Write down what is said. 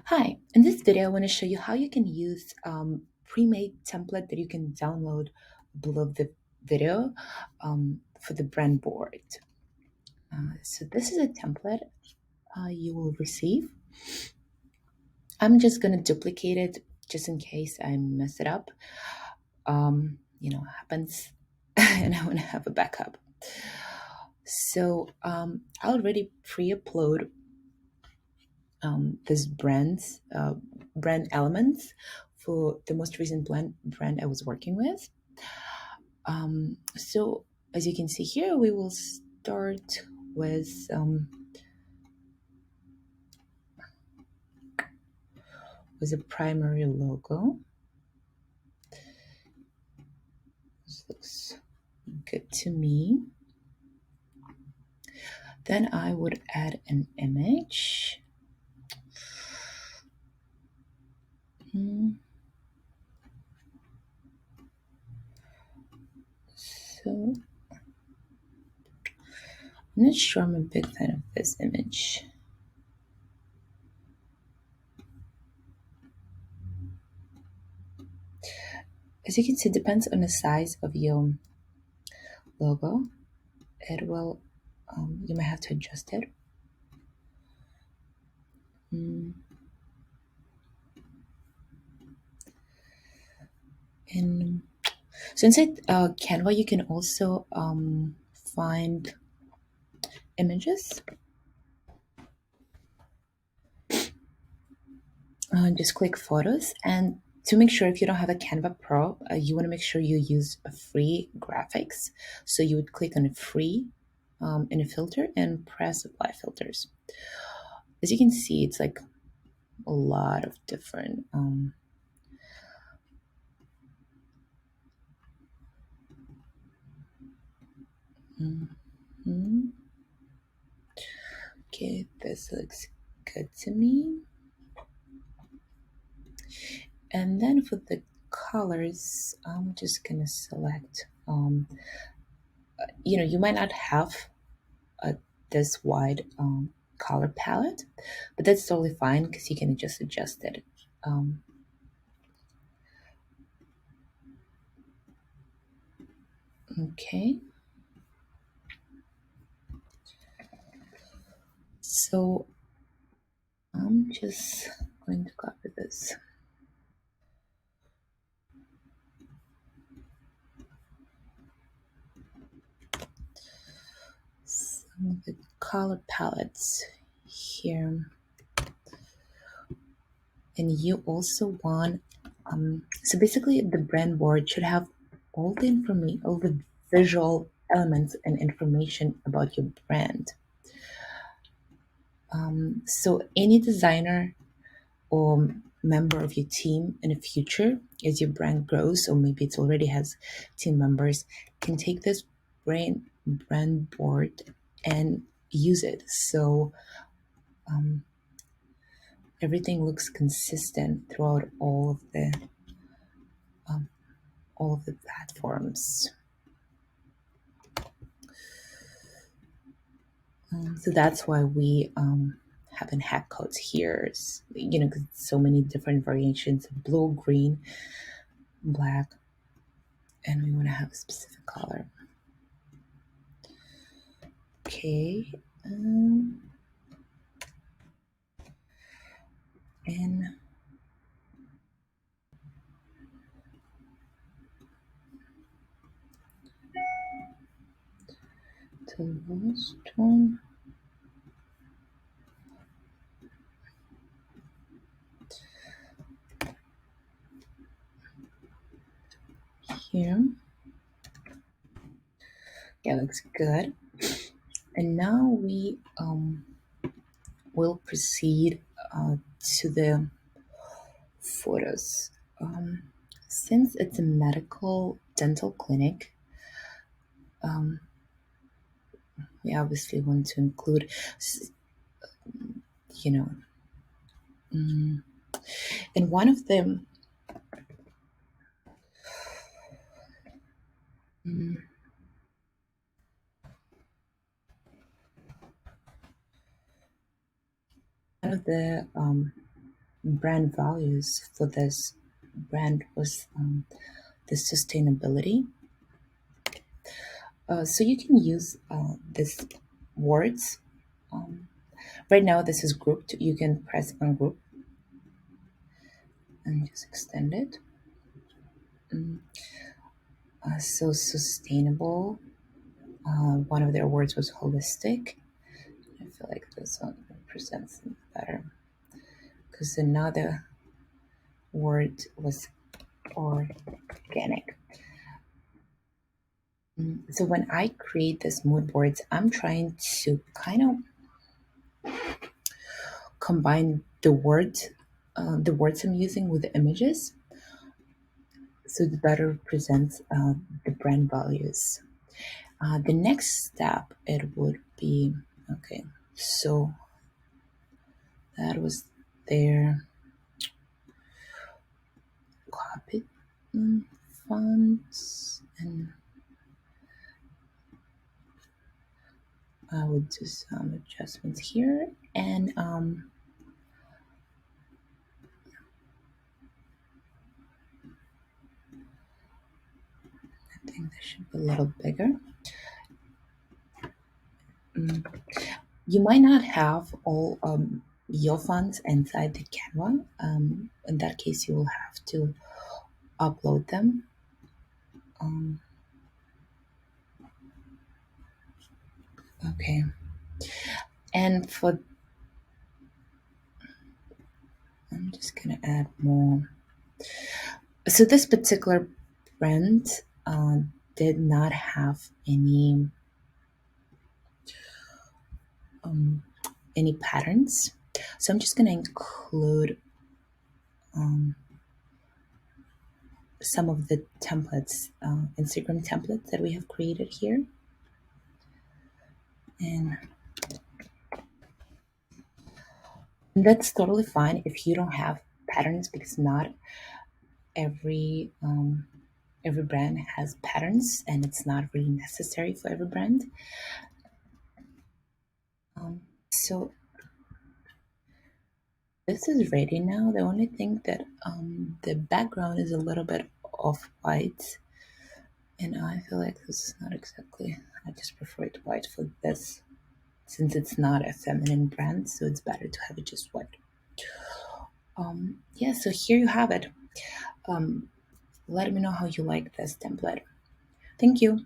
Hi, in this video, I want to show you how you can use pre-made template that you can download below the video for the brand board. So this is a template you will receive. I'm just going to duplicate it just in case I mess it up. Happens, and I want to have a backup. So I already pre-upload this brand elements for the most recent brand I was working with. So as you can see here, we will start with a primary logo. This looks good to me. Then I would add an image. So I'm not sure I'm a big fan of this image. As you can see, it depends on the size of your logo. It will, you might have to adjust it. And so inside Canva, you can also find images. Just click photos, and to make sure if you don't have a Canva Pro, you want to make sure you use a free graphics. So you would click on free in a filter and press apply filters. As you can see, it's like a lot of different Okay, this looks good to me. And then for the colors, I'm just gonna select, you might not have this wide color palette, but that's totally fine because you can just adjust it. Okay. So I'm just going to copy this. Some of the color palettes here. And you also want, so basically the brand board should have all the information, all the visual elements and information about your brand. So any designer or member of your team in the future, as your brand grows, or maybe it already has team members, can take this brand board and use it. So everything looks consistent throughout all of the platforms. So that's why we have in hack codes here, because so many different variations of blue, green, black, and we want to have a specific color. Okay. And the last one. Here. Yeah, looks good. And now we will proceed to the photos. Since it's a medical dental clinic, we obviously want to include, and one of them, one of the brand values for this brand was the sustainability. So you can use this words. Um, right now, this is grouped. You can press on group and just extend it. Mm, so sustainable. One of their words was holistic. I feel like this one represents them better because another word was organic. So when I create these mood boards, I'm trying to kind of combine the words I'm using with the images, so it better represents the brand values. The next step it would be okay. So that was their copy fonts, and I would do some adjustments here, and I think this should be a little bigger. Mm. You might not have all your fonts inside the Canva. In that case, you will have to upload them. Um, okay, and for I'm just gonna add more. So this particular brand did not have um, any patterns, so I'm just gonna include um, some of the templates, Instagram templates that we have created here, and that's totally fine if you don't have patterns because not every every brand has patterns, and it's not really necessary for every brand. So this is ready now. The only thing that the background is a little bit off white, and I feel like this is not exactly. I just prefer it white for this, since it's not a feminine brand, so it's better to have it just white. Yeah, so here you have it. Um, let me know how you like this template. Thank you.